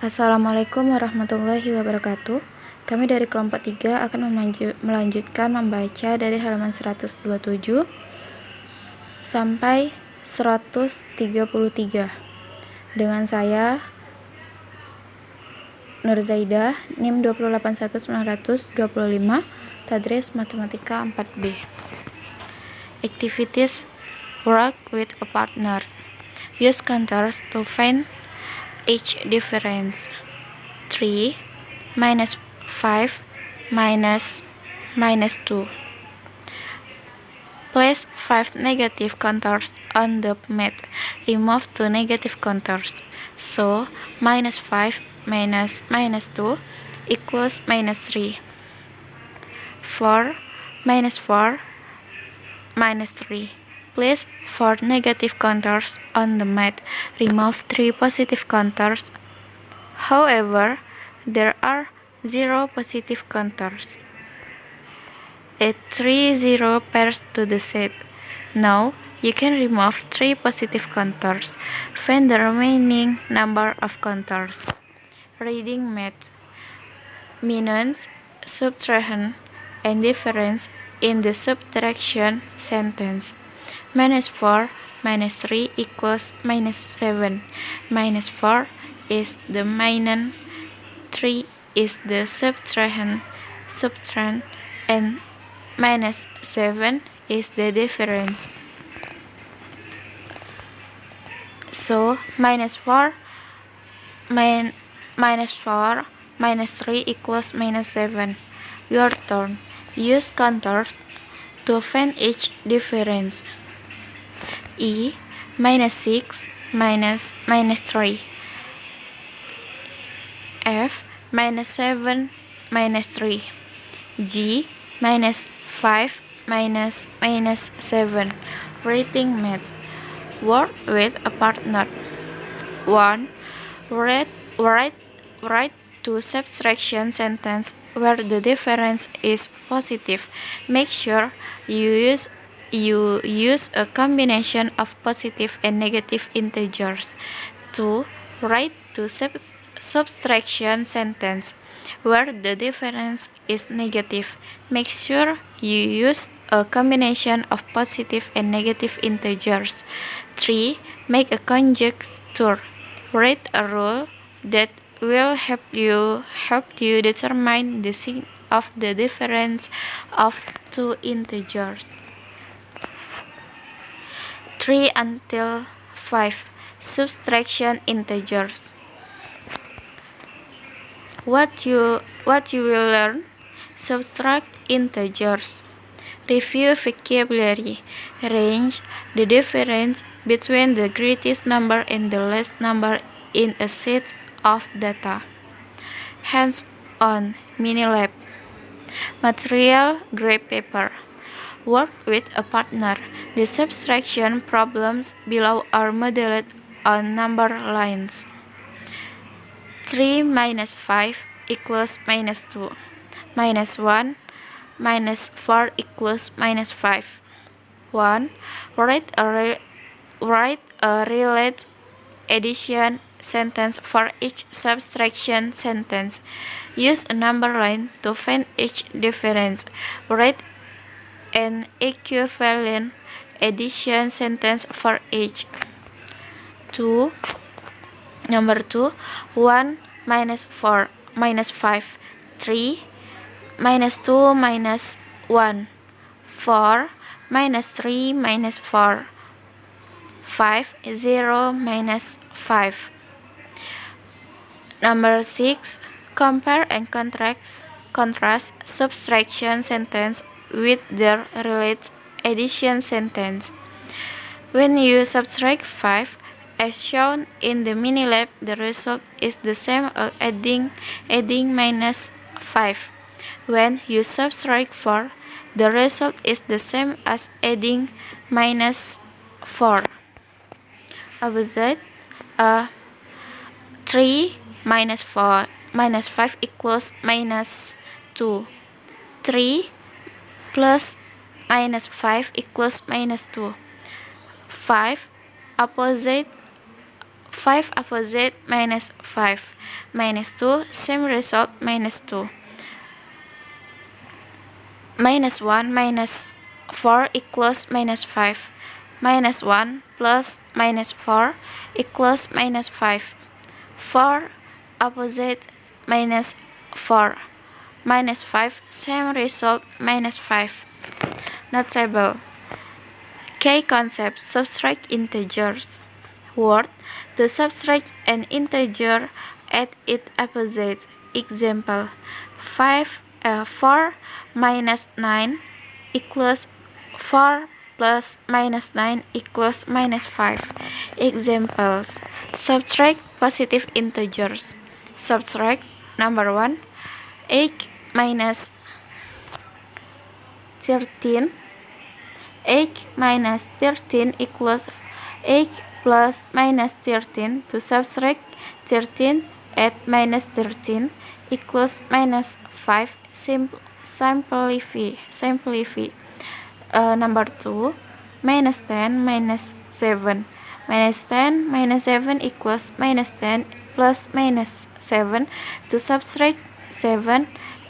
Assalamualaikum warahmatullahi wabarakatuh. Kami dari kelompok 3 akan melanjutkan membaca dari halaman 127 sampai 133 dengan saya Zaidah, NIM 2811925, Tadris Matematika 4B. Activities: work with a partner. Use counters to find each difference. 3 minus 5 minus 2. Place 5 negative counters on the mat. Remove 2 negative counters. So, minus 5 minus 2 equals minus 3. 4 minus 3. Place 4 negative counters on the mat. Remove 3 positive counters. However, there are 0 positive counters. Add 3 0 pairs to the set. Now, you can remove 3 positive counters. Find the remaining number of counters. Reading math. Meanings, subtraction, and difference in the subtraction sentence. Minus 4 minus 3 equals minus 7. Minus 4 is the minus, 3 is the subtrahend, and minus 7 is the difference. So, minus 4 minus 3 equals minus 7. Your turn. Use counters to find each difference. E minus 6 minus 3. F minus 7 minus 3. G minus 5 minus 7. Rating math. Work with a partner. 1. Write 2 subtraction sentence where the difference is positive. Make sure you use a combination of positive and negative integers. 2. Write 2 subtraction sentence where the difference is negative. Make sure you use a combination of positive and negative integers. 3. Make a conjecture. Write a rule that will help you determine the sign of the difference of 2 integers. 3 until 5. Subtraction integers. What you will learn: subtract integers, review vocabulary, range the difference between the greatest number and the least number in a set of data. Hands-on mini lab. Material: graph paper. Work with a partner. The subtraction problems below are modeled on number lines. 3 minus 5 equals minus 2. Minus 1 minus 4 equals minus 5. 1. Write a related addition sentence for each subtraction sentence. Use a number line to find each difference. Write an equivalent addition sentence for each. 2. Number 2. 1 minus 4 minus 5. 3 minus 2 minus 1. 4 minus 3 minus 4. 5 0 minus 5. Number 6. Compare and contrast subtraction sentence with their related addition sentence. When you subtract 5, as shown in the mini lab, the result is the same as adding minus 5. When you subtract 4, the result is the same as adding minus 4. Opposite. 3 minus 5 equals minus 2. 3 plus minus 5 equals minus 2. 5 opposite 5 opposite minus 5. Minus 2, same result, minus 2. Minus 1 minus 4 equals minus 5. Minus 1 plus minus 4 equals minus 5. 4 opposite minus 4. Minus 5, same result, minus 5. Notable. Key concept: subtract integers. Word: to subtract an integer at its opposite. Example: 4 minus 9 equals 4 plus minus 9 equals minus 5. Examples: subtract positive integers. Subtract number 1, 8 minus 13. 8 minus 13 equals 8 plus minus 13. To subtract 13 at minus 13 equals minus 5. Simplify. Number 2, minus 10 minus 7. Minus 10 minus 7 equals minus 10 plus minus 7. To subtract 7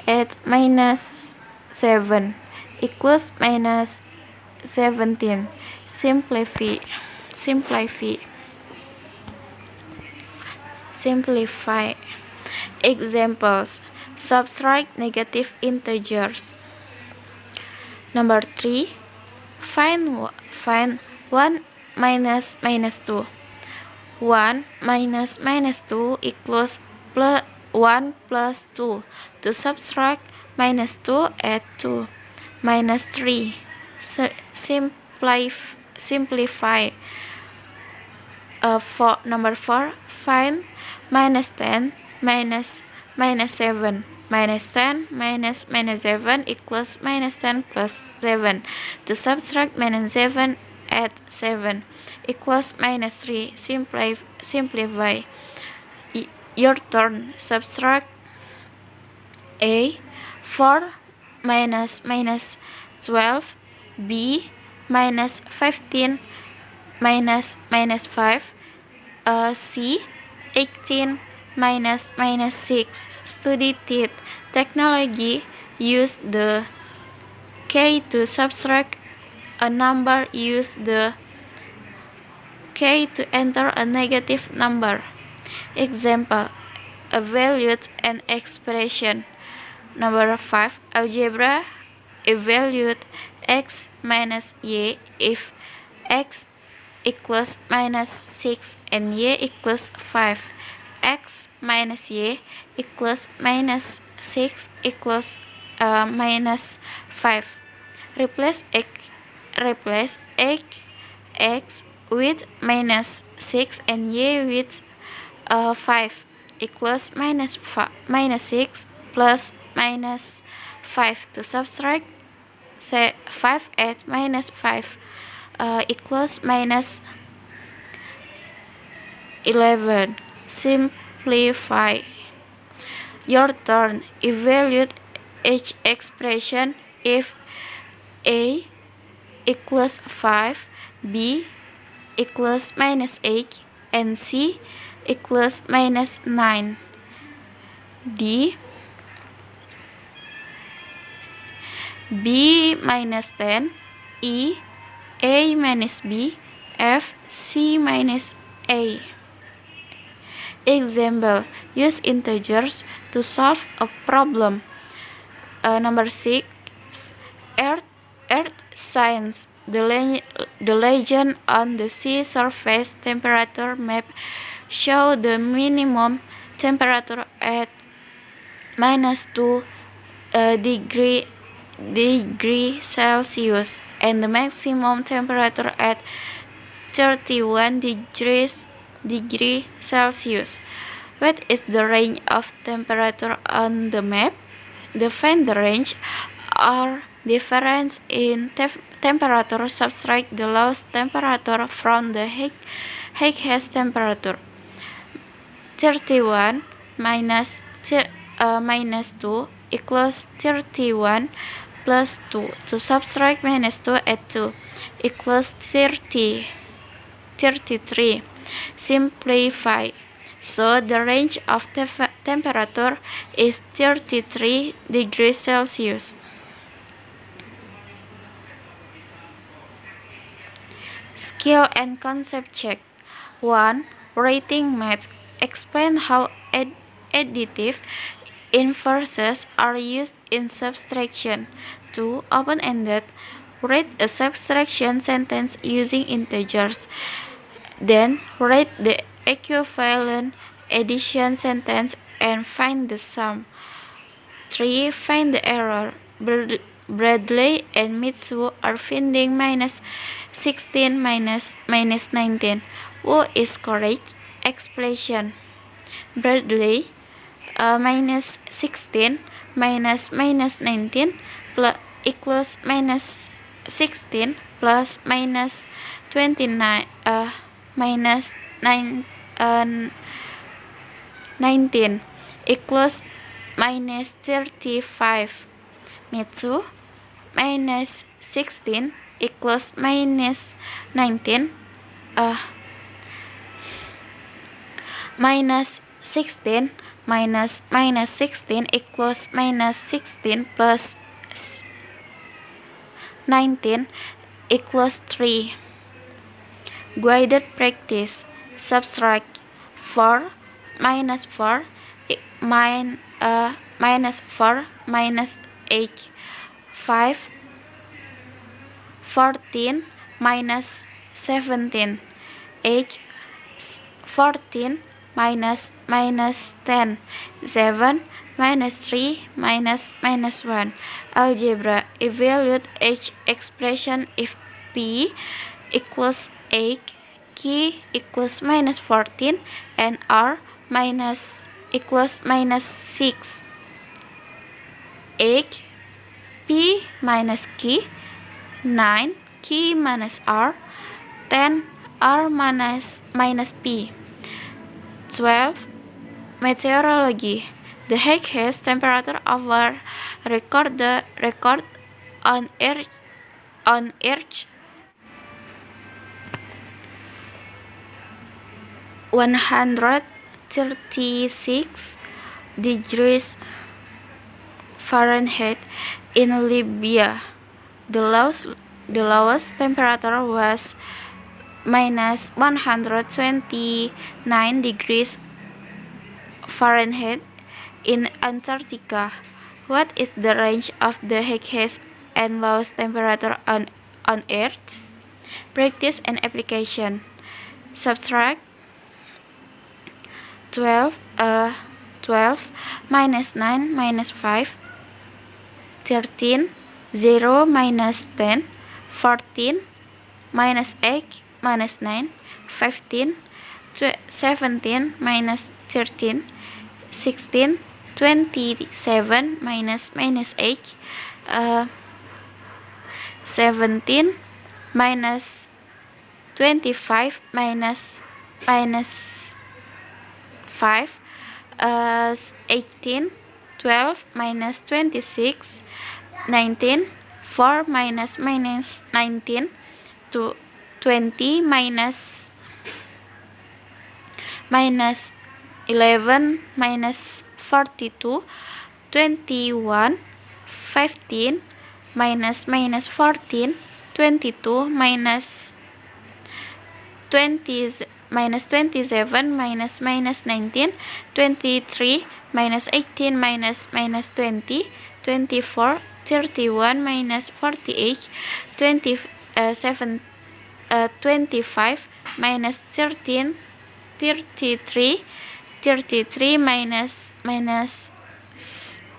at minus 7 equals minus 17. Simplify. Examples: subtract negative integers. Number 3, find 1 minus minus 2. 1 minus minus 2 equals 1 plus 2. To subtract minus 2 at 2. Minus 3. Simplify. Number 4, find minus 10 minus minus 7. Minus 10 minus minus 7 equals minus 10 plus 7. To subtract minus 7 at 7 equals minus 3. Simplify. Your turn. Subtract. A. 4 minus minus 12. B. Minus 15 minus minus 5. C. 18 minus minus 6. Study TET technology. Use the K to subtract a number. Use the K to enter a negative number. Example: evaluate an expression. Number 5, algebra. Evaluate x minus y if x equals minus 6 and y equals 5. X minus y equals minus 6 equals minus 5. Replace x with minus 6 and y with 5 equals minus 6 plus minus 5. To subtract 5 at minus 5 equals minus 11. Simplify. Your turn. Evaluate each expression if A equals 5, B equals minus 8, and C equals minus 9. D. B minus 10. E. A minus B. F. C minus A. Example: use integers to solve a problem. Number 6, Earth science. The legend on the sea surface temperature map show the minimum temperature at minus 2 degree Celsius and the maximum temperature at 31 degree Celsius. What is the range of temperature on the map? Define the range or difference in temperature. Subtract the lowest temperature from the highest temperature. 31 minus 2 equals 31 plus 2. To subtract minus 2 at 2 equals 33. Simplify. So the range of temperature is 33 degrees Celsius. Skill and concept check. 1. Rating math. Explain how additive inverses are used in subtraction. 2. Open-ended. Write a subtraction sentence using integers. Then write the equivalent addition sentence and find the sum. 3. Find the error. Bradley and Mitsu are finding minus 16 minus 19. Who is correct? Explanation. Bradley minus 16 minus 19 equals minus 16 plus minus 29 minus 19 equals minus 35. Mitsu minus 16 equals minus 19 minus 16 minus 16 equals minus 16 plus 19 equals 3. Guided practice. Subtract 4 minus 4 minus 4 minus 8. 5 14 minus 17. 8 14 minus 10. 7 minus 3 minus 1. Algebra. Evaluate each expression if P equals 8, Q equals minus 14, and R minus equals minus 6. 8 P minus Q, 9 Q minus R, 10 R minus P. 12. Meteorology. The highest temperature ever recorded on Earth 136 degrees Fahrenheit in Libya. The lowest temperature was minus 129 degrees Fahrenheit in Antarctica. What is the range of the highest and lowest temperature on Earth? Practice and application. Subtract 12 minus 9 minus 5, 13 0 minus 10, 14 minus 8 minus 9, 15 17 minus 13, 16 27 minus 8, 17 minus 25 minus 5, 18 12 minus 26, 19 4 minus 19, 20 minus 11 minus 42, 21 15 minus 14, 22 minus 27 minus 19, 23 minus 18 minus 20, 24 31 minus 48, 25 minus 13, 33 minus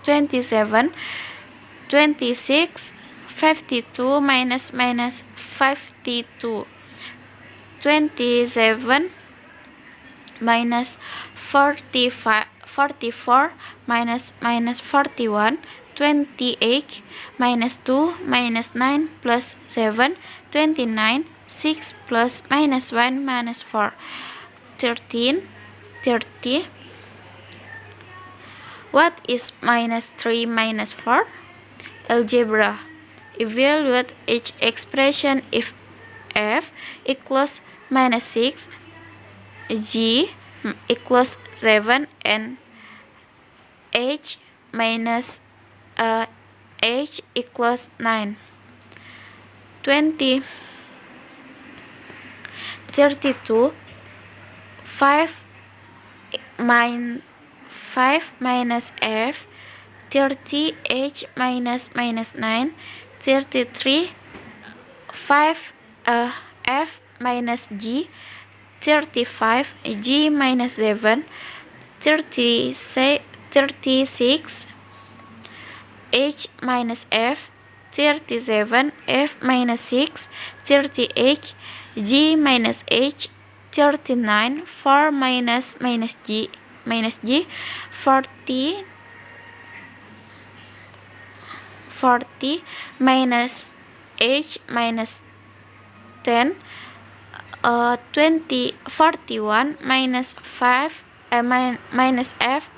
27, 26 52 minus 52, 27 minus 44 minus 41, 28 minus 2 minus 9 plus 7, 29 6 plus minus 1 minus 4, 13 30. What is minus 3 minus 4? Algebra. Evaluate each expression if f equals minus 6, G equals 7 and H minus H equals 9. 20. 32. 5 minus F. 30 H minus 9. 33. 5 F minus G. 35 G minus 7. 36 H minus F. 37 F minus 6. 38 G minus H. 39 4 minus G 40 minus H minus 10. 41 minus 5 minus F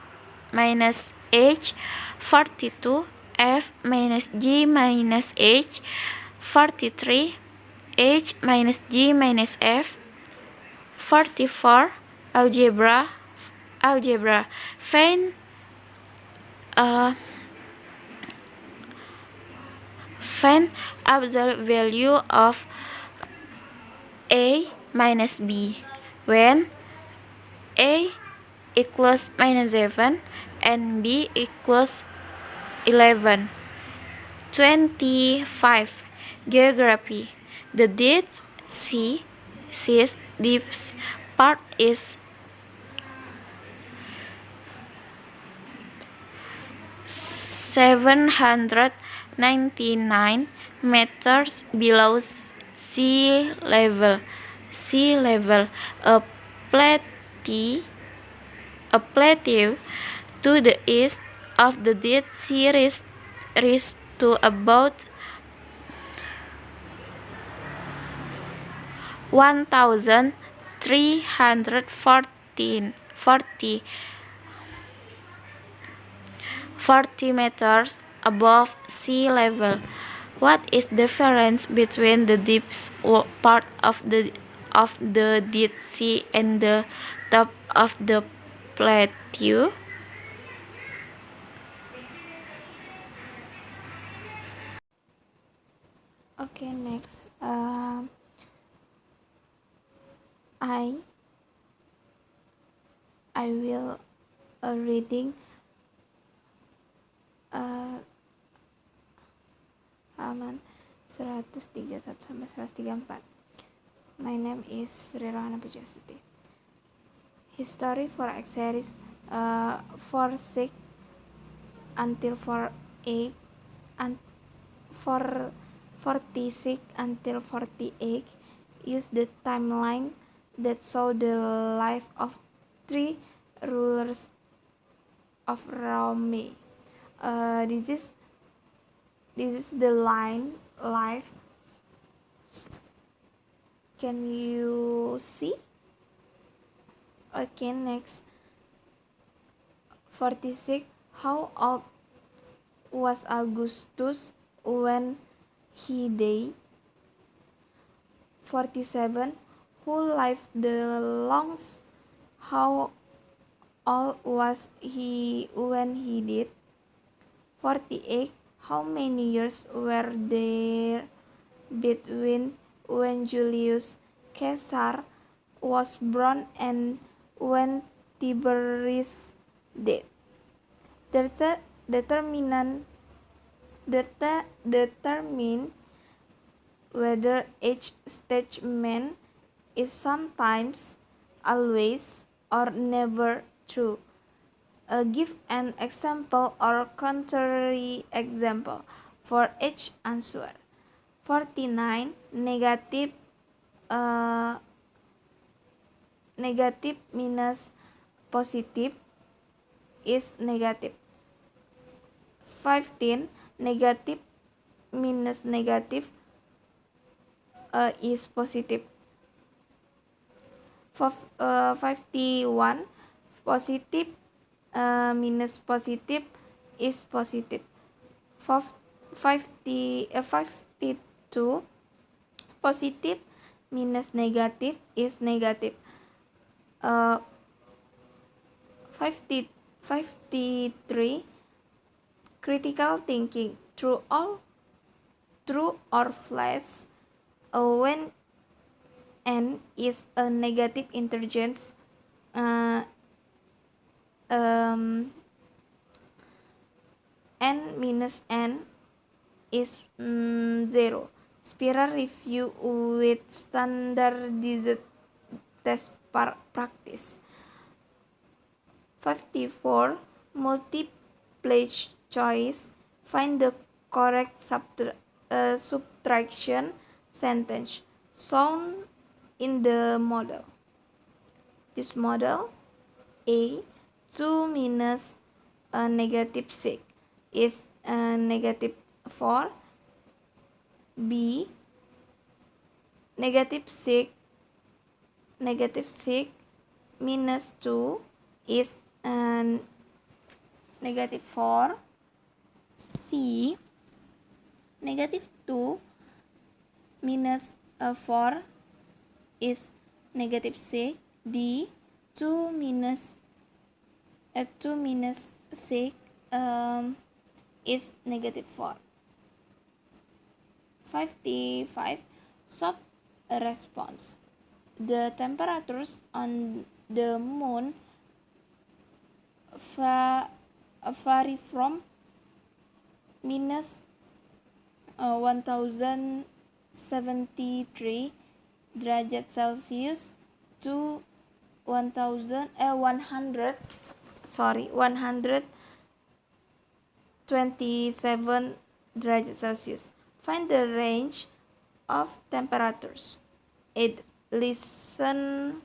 minus H. 42 F minus G minus H. 43 H minus G minus F. 44 algebra. Find absolute value of A minus B when A equals minus 7 and B equals 11. 25. Geography. The Dead Sea deep part is 799 meters below sea level. A plateau to the east of the Dead Sea reaches to about 1,340 meters above sea level. What is the difference between the deepest part of the Dead Sea and the top of the plateau? Okay, next. I will reading halaman 131 sampai 134. My name is Rohanna Pujiastuti. History for X series 46 until 48 and 46 until 48 use the timeline that show the life of 3 rulers of Rome. This is the life. Can you see? Okay, next. 46. How old was Augustus when he died? 47. Who lived the longest? How old was he when he died? 48. How many years were there between when Julius Caesar was born and when Tiberius died? Determine whether each statement is sometimes, always, or never true. Give an example or contrary example for each answer. 49. Negative minus positive is negative. 15. Negative minus negative is positive. 51. Positive minus positive is positive. 52. Positive minus negative is negative. 53. Critical thinking. True or false? When n is a negative integers, uh, n minus n is 0. Spiral review with standardized test practice. 54. Multiple choice. Find the correct subtraction sentence shown in the model. This model, A, 2 minus negative 6 is negative 4. B, negative 6 minus 2 is negative 4. C, negative 2 minus 4 is negative 6. D, 2 minus 6 is negative 4. 55. Short response. The temperatures on the moon vary from minus 1073 derajat Celsius to 127 derajat Celsius. Find the range of temperatures. 8. Listen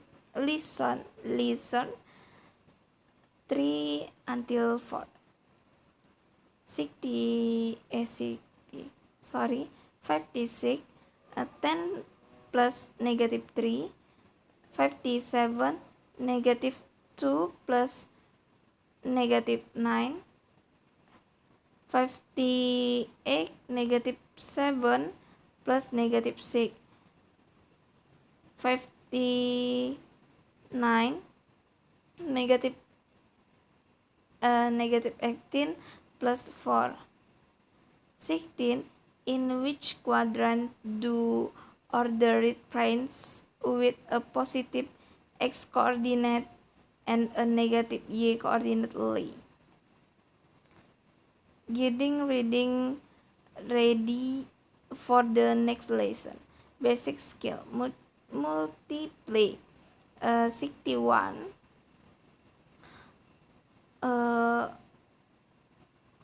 3 until 4. 56. 10 plus negative 3. 57. Negative 2 plus negative 9. 58. Negative 7 plus negative 6. 59. Negative 18 plus 4. 16. In which quadrant do ordered planes with a positive x coordinate and a negative y coordinate lie? Getting reading ready for the next lesson. Basic skill. Multiply 61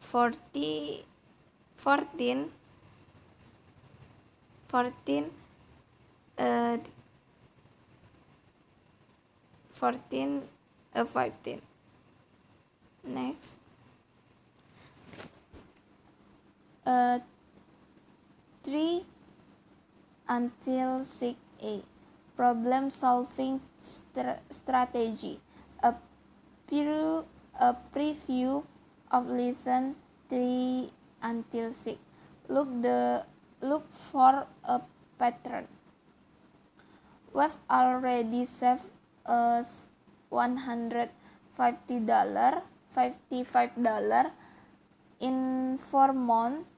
14 15. Next, 3 until 6a. Problem solving strategy. A preview of lesson 3 until 6. Look for a pattern. We've already saved us $155 in 4 months.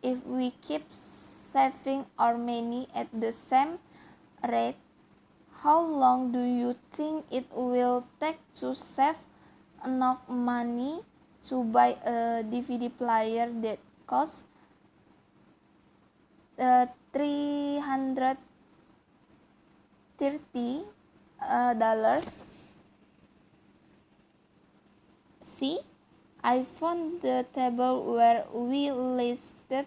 If we keep saving our money at the same rate, how long do you think it will take to save enough money to buy a DVD player that costs $330? See, I found the table where we listed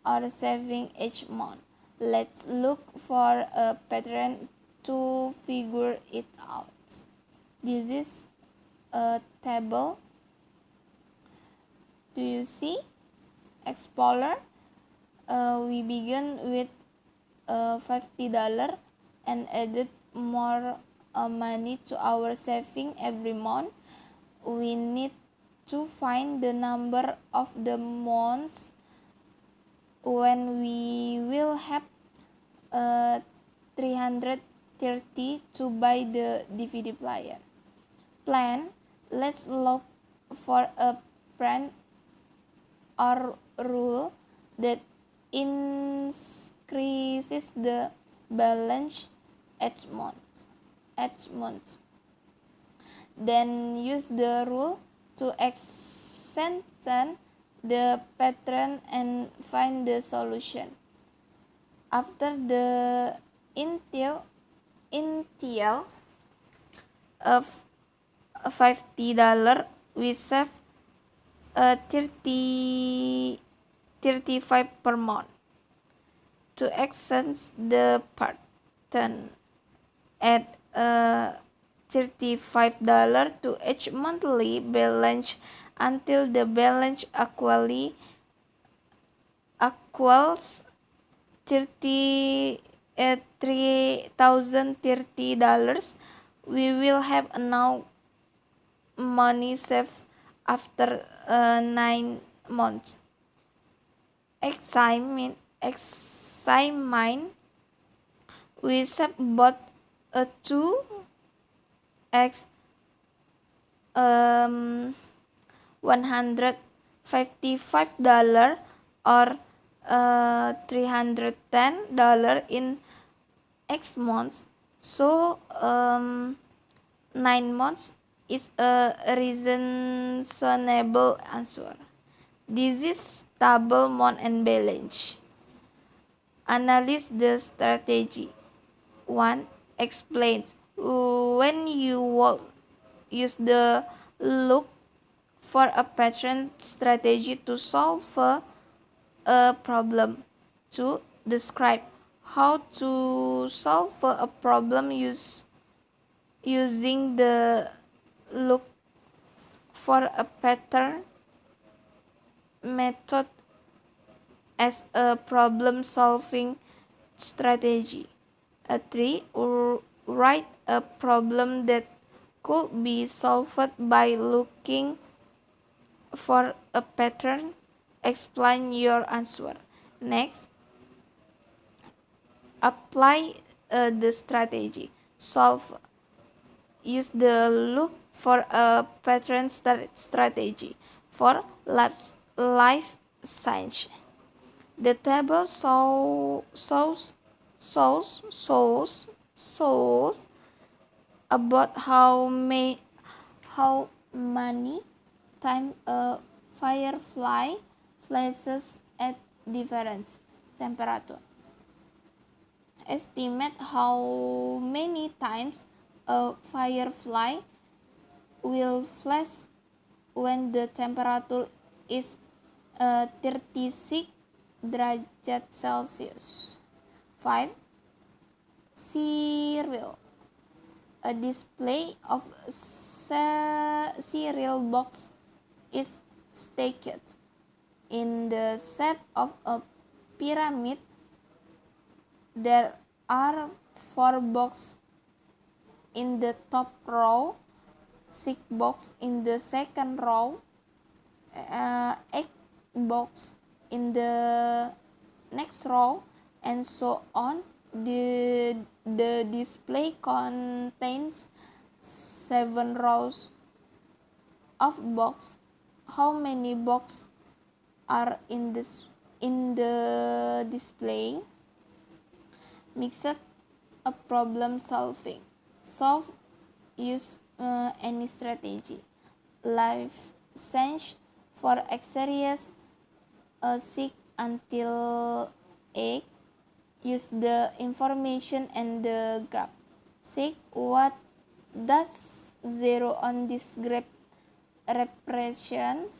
our saving each month. Let's look for a pattern to figure it out. This is a table. Do you see? Explorer. We began with $50 and added more money to our saving every month. We need to find the number of the months when we will have $330 30 to buy the DVD player. Plan. Let's look for a plan or rule that increases the balance each month. Then use the rule to extend the pattern and find the solution. After the initial of $50, we save 35 per month. To extend the pattern, add $35 to each monthly balance until the balance equals $3,030. We will have enough money saved after 9 months. Examine. We save about $2x $155 or $310 in X months. So 9 months is a reasonable answer. This is stable month and balance. Analyze the strategy. 1. Explains. When you use the look for a pattern strategy to solve a problem. 2. Describe how to solve a problem using the look for a pattern method as a problem-solving strategy. 3. Write a problem that could be solved by looking for a pattern. Explain your answer. Next, apply the strategy. Solve. Use the look for a pattern strategy for life science. The table shows about how many times a firefly flashes at different temperature. Estimate how many times a firefly will flash when the temperature is 36 derajat Celsius. 5. Cereal. A display of cereal box is stacked in the shape of a pyramid. There are 4 boxes in the top row, 6 boxes in the second row, 8 boxes in the next row, and so on. The display contains 7 rows of boxes. How many boxes are in the display? Mixed a problem solving. Solve. Use any strategy. Life science for exercise 6 until 8. Use the information and the graph. 6. What does 0 on this graph represent?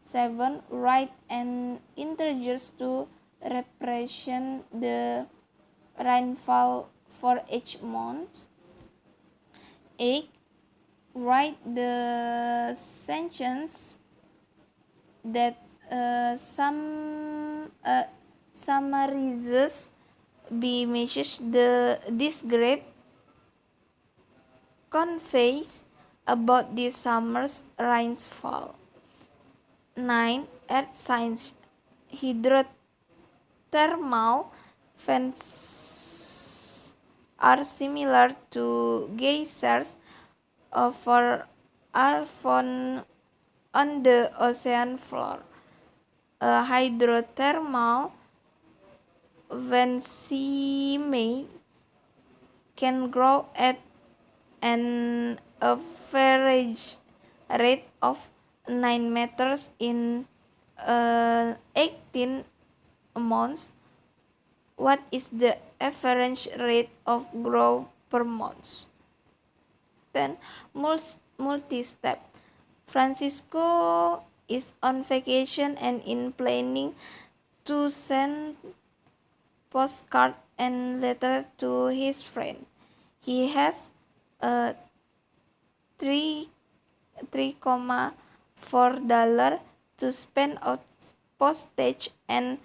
7. Write an integers to represent the rainfall for each month. 8. Write the sentence that summarizes the message this graph conveys about this summer's rainfall. 9. Earth science. Hydrothermal vents are similar to geysers are found on the ocean floor. A hydrothermal vent can grow at an average rate of 9 meters in 18 months. What is the average rate of growth per month? Then multi-step. Francisco is on vacation and in planning to send postcard and letter to his friend. He has a 3.4 to spend on postage and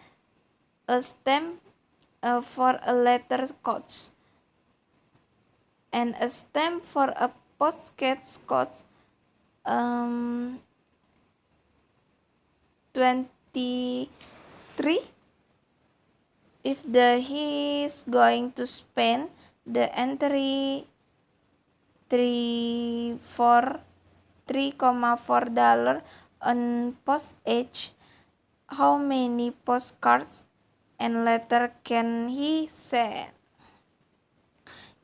a stamp for a letter cost, and a stamp for a postcard costs 23. If he is going to spend the entry $3.4 on postage, how many postcards and letter can he send?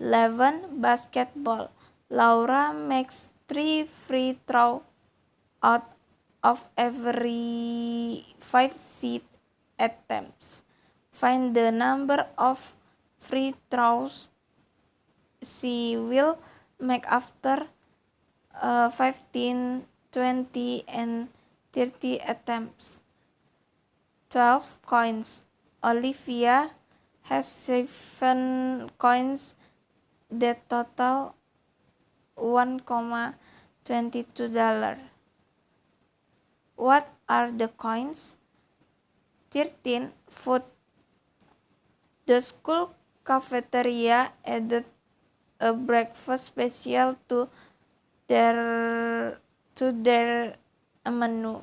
11. Basketball. Laura makes 3 free throws out of every 5 shot attempts. Find the number of free throws she will make after 15, 20, and 30 attempts. 12. Coins. Olivia has 7 coins that total $1.22. What are the coins? 13. Food. The school cafeteria added a breakfast special to their menu.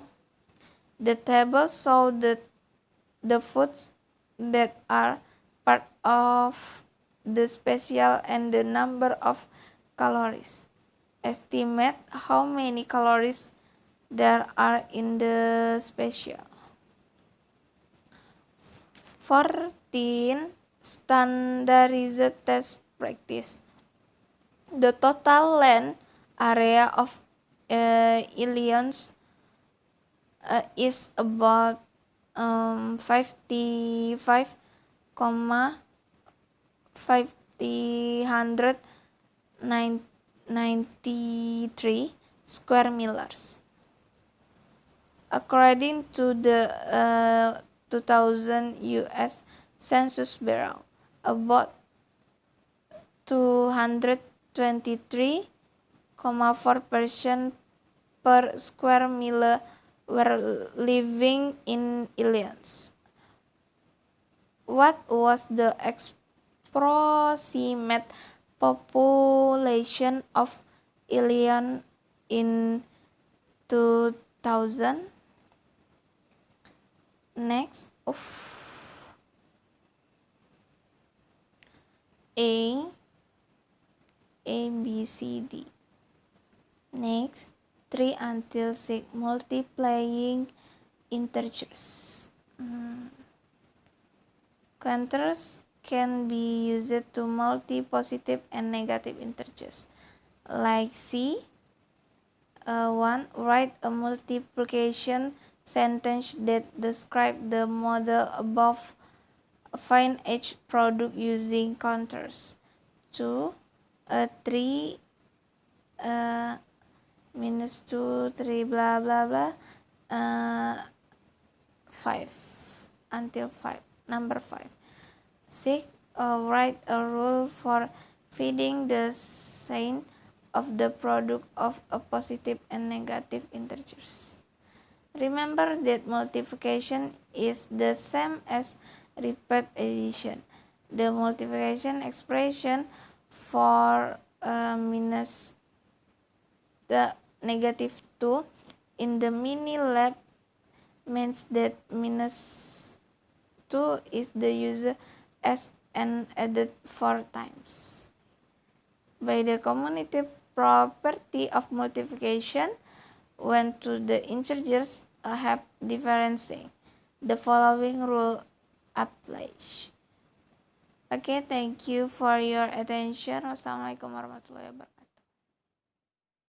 The table show the foods that are part of the special and the number of calories. Estimate how many calories there are in the special. 14. Standardized test practice. The total land area of Illinois is about 55,593 square miles. According to the 2000 U.S. Census Bureau, about 223.4% per square mile were living in Illinois. What was the approximate population of Illinois in 2000? Next, A, B, C, D. Next, 3 until 6 multiplying integers. Quanters can be used to multiply positive and negative integers. Like C, 1. Write a multiplication sentence that describes the model above. Find each product using counters. 2. 3 minus 2, 3 blah blah blah 5 until 5. Number 5. 6. Write a rule for finding the sign of the product of a positive and negative integers. Remember that multiplication is the same as repeat addition. The multiplication expression for minus the negative 2 in the mini lab means that minus 2 is the user as and added 4 times. by the commutative property of multiplication when two the integers have differencing. The following rule applies. Okay, thank you for your attention. Wassalamualaikum warahmatullahi wabarakatuh.